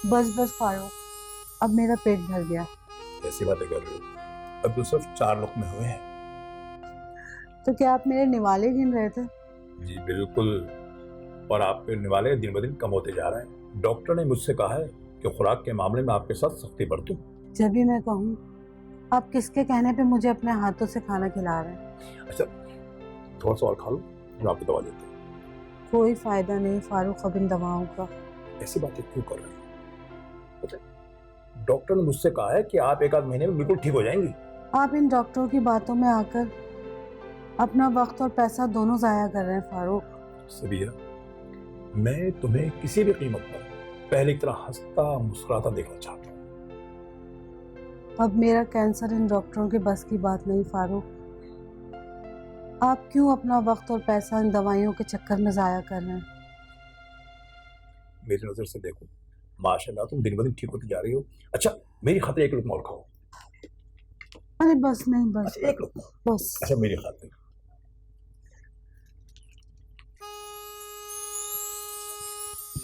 बस बस फारूक, अब मेरा पेट भर गया। ऐसी बातें कर रहे हो? अब तो सिर्फ 4 लुक़मे हुए हैं। तो क्या आप मेरे निवाले गिन रहे थे? जी बिल्कुल, और आपके निवाले दिन ब दिन कम होते जा रहे हैं। डॉक्टर ने मुझसे कहा है कि खुराक के मामले में आपके साथ सख्ती बरतूं। जब भी मैं कहूँ, आप किसके कहने पे मुझे अपने हाथों से खाना खिला रहे हैं? अच्छा, थोड़ा सा और खा लो, मैं आपको दवा देता हूँ। कोई फायदा नहीं फारूक अब इन दवाओं का। ऐसी बातें क्यों कर रही हो? अच्छा, डॉक्टर ने मुझसे कहा है कि आप 1 आध महीने में बिल्कुल ठीक हो जाएंगी। आप इन डॉक्टरों की बातों में आकर अपना वक्त और पैसा दोनों जाया कर रहे हैं फारूक। सबिया, मैं तुम्हें किसी भी कीमत पर पहले की तरह हंसता मुस्कुराता देखना चाहता हूँ। अब मेरा कैंसर इन डॉक्टरों के बस की बात नहीं फारूक। आप क्यों अपना वक्त और पैसा इन दवाइयों के चक्कर में जाया कर रहे हैं? मेरी नजर से देखो, माशाल्लाह तुम दिन ब दिन ठीक होती जा रही हो। अच्छा, मेरी खातिर 1 लुक़मा और खाओ। अरे बस नहीं, बस अच्छा, 1 लुक़मा बस। अच्छा, मेरी खातिर।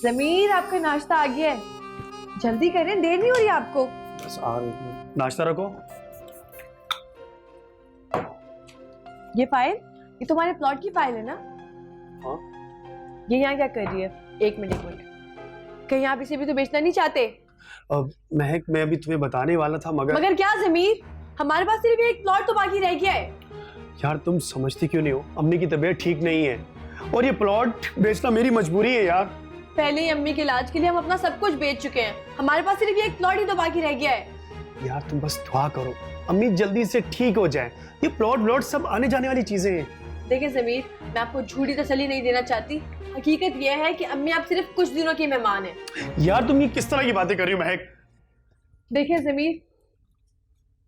ज़मीर, आपका नाश्ता आ गया है, जल्दी करें, देर नहीं हो रही आपको। बस आ रही हूँ। नाश्ता रखो। ये फाइल, ये तुम्हारे प्लॉट की फाइल है ना? हाँ। ये यहाँ क्या कर रही है? 1 मिनट, कहीं आप इसे भी तो बेचना नहीं चाहते? अब महक, मैं अभी तुम्हें बताने वाला था मगर क्या ज़मीर, हमारे पास सिर्फ एक प्लॉट तो बाकी रह गया है। यार तुम समझती क्यों नहीं हो? अम्मी की तबीयत ठीक नहीं है और ये प्लॉट बेचना मेरी मजबूरी है यार। पहले ही अम्मी के इलाज के लिए हम अपना सब कुछ बेच चुके हैं, हमारे पास सिर्फ एक प्लॉट ही तो बाकी रह गया है। यार तुम बस दुआ करो, अम्मी जल्दी से ठीक हो जाए। ये प्लॉट सब आने जाने वाली चीजें हैं। देखिए ज़मीर, मैं आपको झूठी तसल्ली नहीं देना चाहती, हकीकत यह है कि अम्मी आप सिर्फ कुछ दिनों की मेहमान हैं। यार तुम ये किस तरह की बातें कर रही हो महक? देखिए ज़मीर,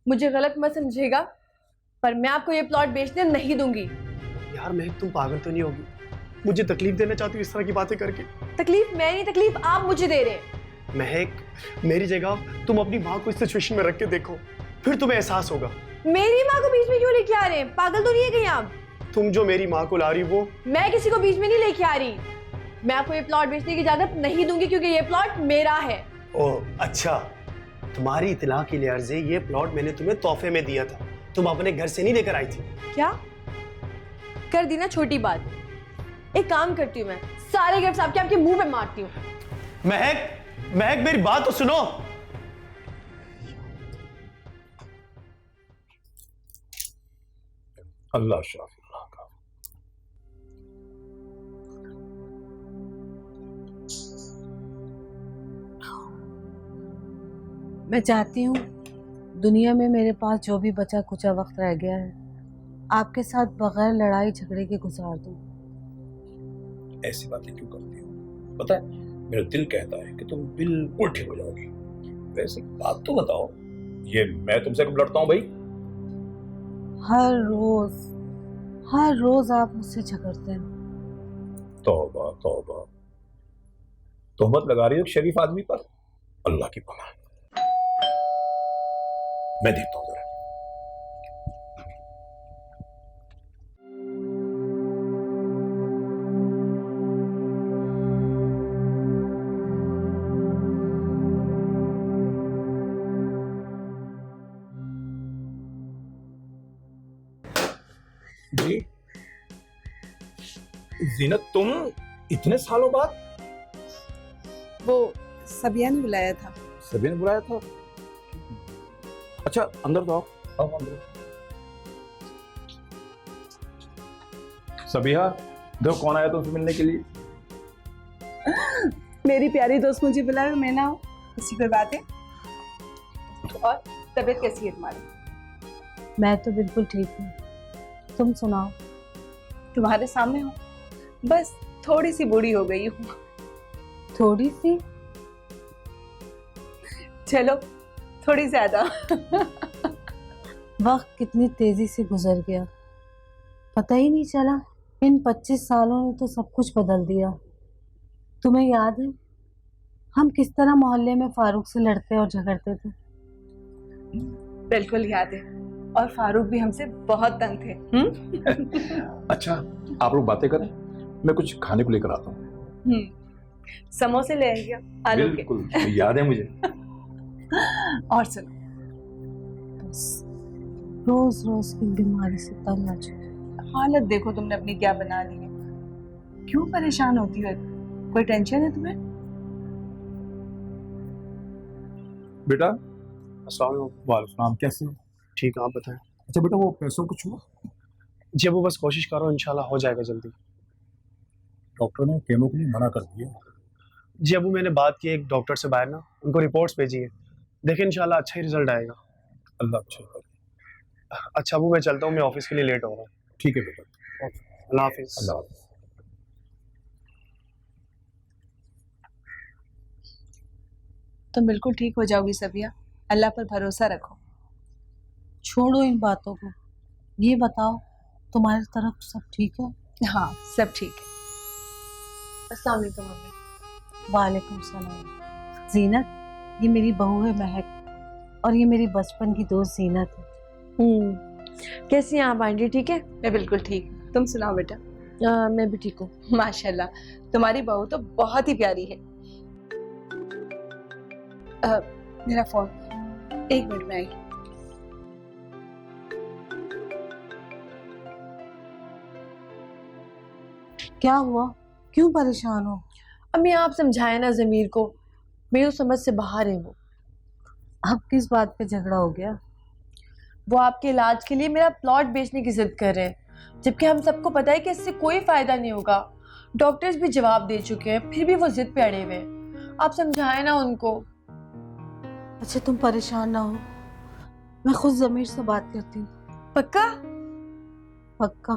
मुझे गलत मत समझिएगा, पर मैं आपको ये प्लॉट बेचने नहीं दूंगी। यार महक, तुम पागल तो नहीं होगी? मुझे तकलीफ देना चाहती हो इस तरह की बातें करके? तकलीफ मैं नहीं, तकलीफ आप मुझे दे रहे हैं। महक, मेरी जगह तुम अपनी माँ को इस सिचुएशन में रख के देखो, फिर तुम्हें एहसास होगा। मेरी माँ को बीच में क्यों लेके आ रहे हैं? पागल तो नहीं है कहीं आप? तुम जो मेरी माँ को ला रही वो मैं किसी को बीच में नहीं लेके आ रही। मैं आपको ये प्लॉट बेचने की इजाजत नहीं दूंगी क्योंकि ये प्लॉट मेरा है। ओह अच्छा, तुम्हारी इत्तला के लिए अर्ज़े, ये प्लॉट मैंने तुम्हें तोहफे में दिया था, तुम अपने घर से नहीं लेकर आई थी। क्या कर दी ना छोटी बात? एक काम करती हूँ, मैं सारे गिफ्ट्स आपके मुंह पे मारती हूँ। महक, महक मेरी बात तो सुनो। अल्लाह शाफी अल्लाह का। मैं चाहती हूँ दुनिया में मेरे पास जो भी बचा कुचा वक्त रह गया है, आपके साथ बगैर लड़ाई झगड़े के गुजार दूँ। ऐसी बातें क्यों करती हो? पता है, मेरा दिल कहता है कि तुम बिल्कुल ठीक हो जाओगी। वैसे बात तो बताओ, ये मैं तुमसे कब लड़ता हूँ भाई? हर रोज आप मुझसे झगड़ते हैं। तौबा तौबा, तोहमत लगा रही हो एक शरीफ आदमी पर। अल्लाह की पनाह। मैं देखता हूँ जरा। जी जीनत, तुम इतने सालों बाद? वो सबिया ने बुलाया था। सभी ने बुलाया था? अच्छा अंदर तो आओ। आओ अंदर। सबिया, देखो कौन आया तुमसे मिलने के लिए। मेरी प्यारी दोस्त मुझे बुलाया, मैं ना इसी पे बात है। और तबीयत कैसी है तुम्हारी? मैं तो बिल्कुल ठीक हूँ, तुम सुनाओ। तुम्हारे सामने हूँ, बस थोड़ी सी बूढ़ी हो गई हूँ। थोड़ी सी? चलो थोड़ी ज्यादा। वक्त कितनी तेजी से गुजर गया, पता ही नहीं चला। इन 25 सालों ने तो सब कुछ बदल दिया। तुम्हें याद है हम किस तरह मोहल्ले में फारूक से लड़ते और झगड़ते थे? बिल्कुल याद है, और फारूक भी हमसे बहुत तंग थे। अच्छा आप लोग बातें करें, मैं कुछ खाने को लेकर आता हूँ। समोसे ले आइए आलू के। बिल्कुल याद है मुझे। और सुनो, बस रोज रोज की बीमारी से तंग आ चुकी। हालत देखो तुमने अपनी क्या बना ली है। क्यों परेशान होती हो? कोई टेंशन है तुम्हें? बेटा अस्सलाम वालेकुम। वालेकुम, कैसे हो? ठीक है, आप बताएं। अच्छा बेटा, वो पैसों कुछ हुआ? जी अबू, बस कोशिश करो, इंशाल्लाह हो जाएगा जल्दी। डॉक्टर ने केमो के लिए मना कर दिया। जी अबू, मैंने बात की एक डॉक्टर से बाहर ना, उनको रिपोर्ट्स भेजी है, देखिए इंशाल्लाह अच्छा ही रिजल्ट आएगा। अल्लाह अच्छा करे। अच्छा अबू, मैं चलता हूँ, मैं ऑफिस के लिए लेट हो रहा हूँ। ठीक है बेटा। अल्लाह हाफिज। अल्लाह हाफ़िज़। तुम बिल्कुल ठीक हो जाओगी सबिया, अल्लाह पर भरोसा रखो। छोड़ो इन बातों को, ये बताओ तुम्हारी तरफ सब ठीक है? हाँ सब ठीक है। अस्सलाम वालेकुम मम्मी। वालेकुम सलाम। जीनत, ये मेरी बहू है महक, और ये मेरी बचपन की दोस्त जीनत है। कैसी हैं आप आंटी? ठीक है। मैं बिल्कुल ठीक, तुम सुनाओ बेटा। मैं भी ठीक हूँ। माशाल्लाह, तुम्हारी बहू तो बहुत ही प्यारी है। मेरा फोन, एक मिनट में आई। क्या हुआ, क्यों परेशान हो? अम्मी आप समझाए ना ज़मीर को, मेरी तो समझ से बाहर है वो। अब किस बात पे झगड़ा हो गया? वो आपके इलाज के लिए मेरा प्लॉट बेचने की जिद कर रहे हैं, जबकि हम सबको पता है कि इससे कोई फायदा नहीं होगा। डॉक्टर्स भी जवाब दे चुके हैं, फिर भी वो जिद पे अड़े हुए हैं। आप समझाए ना उनको। अच्छा तुम परेशान ना हो, मैं खुद जमीर से बात करती हूँ। पक्का? पक्का।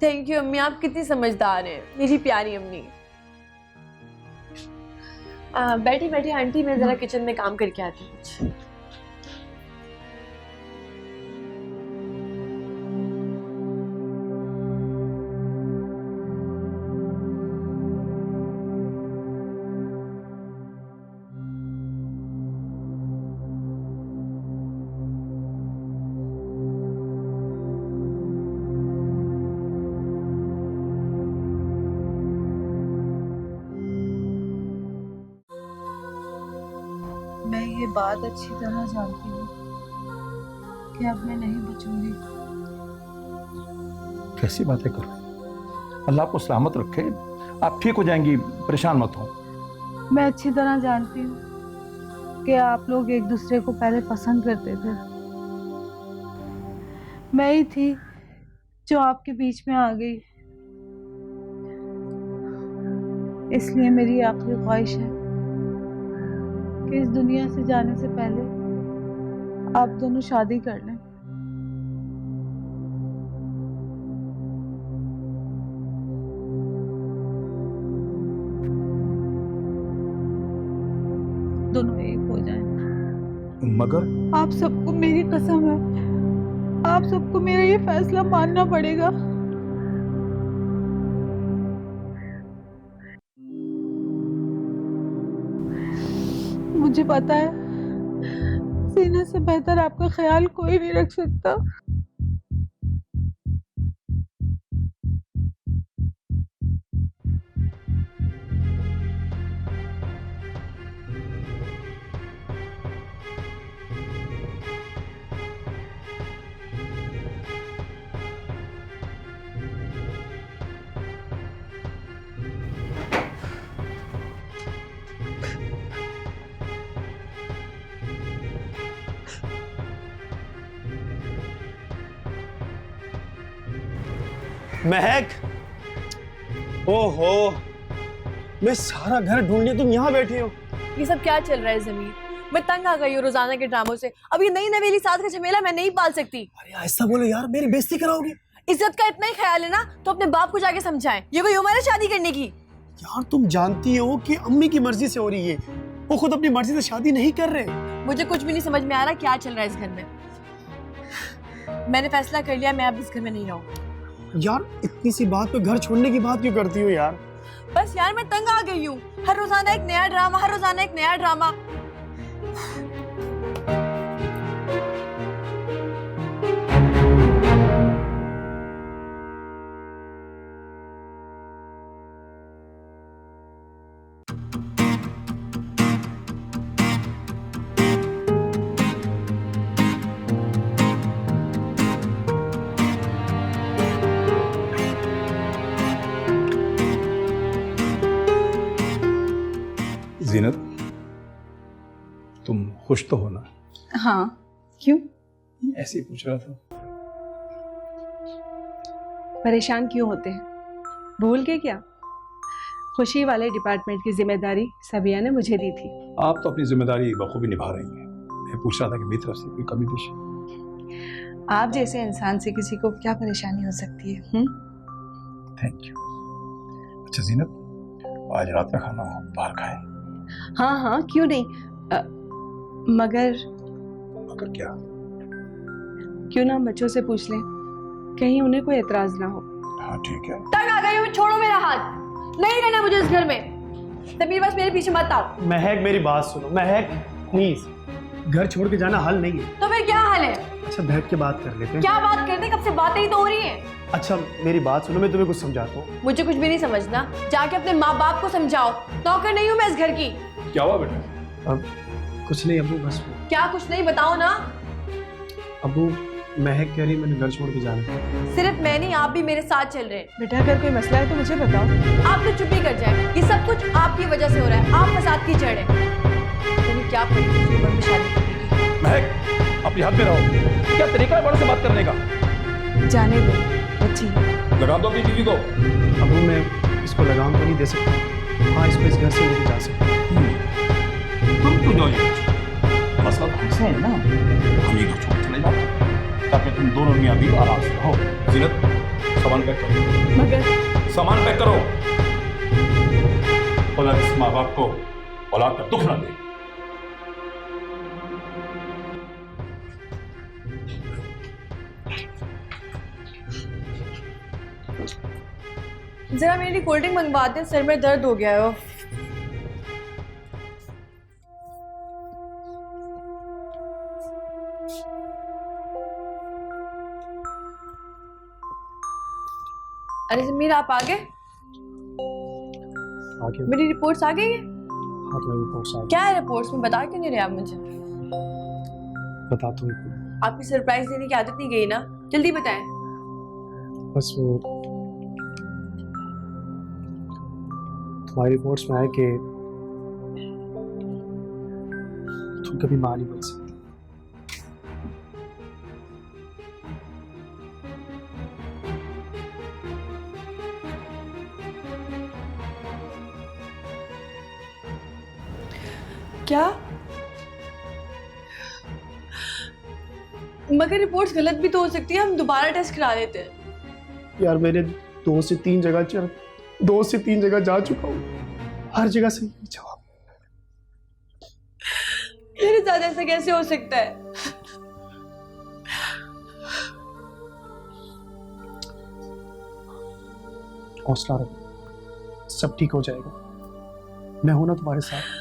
थैंक यू अम्मी, आप कितनी समझदार हैं, मेरी प्यारी अम्मी। बैठी बैठी आंटी, मैं जरा किचन में काम करके आती हूँ। मैं ये बात अच्छी तरह जानती हूँ कि अब मैं नहीं बचूंगी। कैसी बातें कर रहे हैं? अल्लाह आपको सलामत रखे, आप ठीक हो जाएंगी, परेशान मत हो। मैं अच्छी तरह जानती हूँ कि आप लोग एक दूसरे को पहले पसंद करते थे। मैं ही थी जो आपके बीच में आ गई। इसलिए मेरी आखिरी ख्वाहिश है कि इस दुनिया से जाने से पहले आप दोनों शादी कर लें। दोनों एक हो जाएं। मगर आप सबको मेरी कसम है, आप सबको मेरा ये फैसला मानना पड़ेगा। मुझे पता है सीना से बेहतर आपका ख्याल कोई नहीं रख सकता। महक, ओहो, मैं सारा घर ढूंढ लिया, तुम यहाँ बैठी हो। ये सब क्या चल रहा है ज़मीर? मैं तंग आ गई हूँ रोजाना के ड्रामों से। अब ये नई नवेली सास का झमेला मैं नहीं पाल सकती। अरे ऐसा बोलो यार, मेरी बेइज्जती कराओगी। इज्जत का इतना ही ख्याल है ना तो अपने बाप को जाके समझाएं। ये कोई उम्र है शादी करने की? यार तुम जानती हो कि अम्मी की मर्जी से हो रही है, वो खुद अपनी मर्जी से शादी नहीं कर रहे। मुझे कुछ भी नहीं समझ में आ रहा क्या चल रहा है इस घर में। मैंने फैसला कर लिया, मैं अब इस घर में नहीं रहूंगी। यार इतनी सी बात पे घर छोड़ने की बात क्यों करती हो यार? बस यार मैं तंग आ गई हूँ, हर रोजाना एक नया ड्रामा, हर रोजाना एक नया ड्रामा। जीनत, तुम खुश तो हो ना? हाँ, क्यों? ऐसे ही पूछ रहा था। परेशान क्यों होते हैं? भूल गए क्या? खुशी वाले डिपार्टमेंट की जिम्मेदारी सबिया ने मुझे दी थी। आप तो अपनी जिम्मेदारी बखूबी निभा रही हैं। मैं पूछ रहा था कि मेरी तरफ से कोई कमी पेशी? आप जैसे इंसान से किसी को क्या परेशानी हो सकती है? Thank you. अच्छा जीनत, आज रात का खाना बाहर खाएं? हाँ हाँ, क्यों नहीं। मगर मगर क्या? क्यों ना हम बच्चों से पूछ लें, कहीं उन्हें कोई एतराज ना हो। हाँ ठीक है। तंग आ गई हूँ, छोड़ो मेरा हाथ। नहीं रहना मुझे इस घर में। समीर बस मेरे पीछे मत आओ। महक मेरी बात सुनो, महक प्लीज, घर छोड़ के जाना हल नहीं है। तो फिर क्या हाल है? अच्छा बैठ के बात कर लेते हैं। क्या बात करते? कब से बातें ही तो हो रही हैं। अच्छा मेरी बात सुनो, मैं तुम्हें कुछ समझाता हूँ। मुझे कुछ भी नहीं समझना, जाके अपने माँ बाप को समझाओ। नौकर नहीं हूँ मैं इस घर की। क्या हुआ बेटा? अब कुछ नहीं अबू, बस क्या कुछ नहीं, बताओ ना। अबू महक कह रही मैंने घर छोड़ के जाना है। सिर्फ मैं नहीं, आप भी मेरे साथ चल रहे हैं। बेटा अगर कोई मसला है तो मुझे बताओ। आप तो चुप ही कर जाए। ये सब कुछ आपकी वजह से हो रहा है। आप फसाद की जड़ है। मैंने क्या पड़ी थी उस उम्र में शादी करने की? महक, अपनी हाथ में रहो। क्या तरीका है बड़ों से बात करने का? जाने दो बच्ची। लगाम दो अपनी बीवी को। अबू मैं इसको लगाम तो नहीं दे सकता। हाँ इसको इस घर से लेके जा सकता। तुम तो जो ये मसला तो हमसे है ना, हम ये घर छोड़ चले जाते ताकि तुम दोनों मियां बीवी आराम से रहो। जीनत, सामान पैक करो। मगर सामान पैक करो। खुदा किस माँ बाप को औलाद का दुख ना दे। जरा मेरे लिए कोल्ड ड्रिंक मंगवाते हैं, सर में दर्द हो गया है। अरे समीर, आप आ गए? आगे मेरी रिपोर्ट्स आ गई है? हाँ तुम्हारी रिपोर्ट्स आ क्या है रिपोर्ट्स में? बता क्यों नहीं रहे आप मुझे? बताता हूँ। आपकी सरप्राइज देने की आदत नहीं गई ना, जल्दी बताएं। बस वो तुम्हारी रिपोर्ट्स में आया कि तुम कभी मां नहीं बन सकती। क्या? मगर रिपोर्ट्स गलत भी तो हो सकती है, हम दोबारा टेस्ट करा लेते हैं। यार मैंने 2 से 3 जगह जा चुका हूँ, हर जगह सही जवाब। मेरे साथ ऐसा कैसे हो सकता है? हौसला रखो, सब ठीक हो जाएगा। मैं हूं ना तुम्हारे साथ,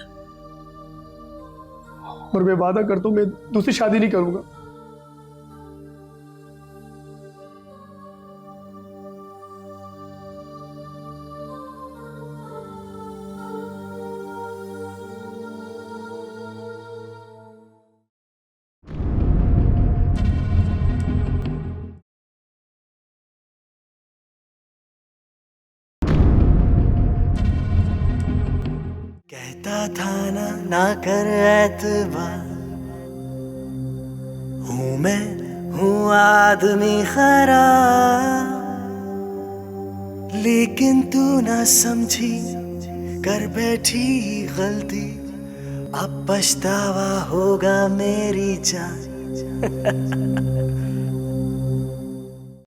और मैं वादा करता हूं मैं दूसरी शादी नहीं करूंगा। कहता था ना कर एतबार, हूँ मैं हूँ आदमी खराब, लेकिन तू ना समझी कर बैठी गलती, अब पछतावा होगा मेरी जान।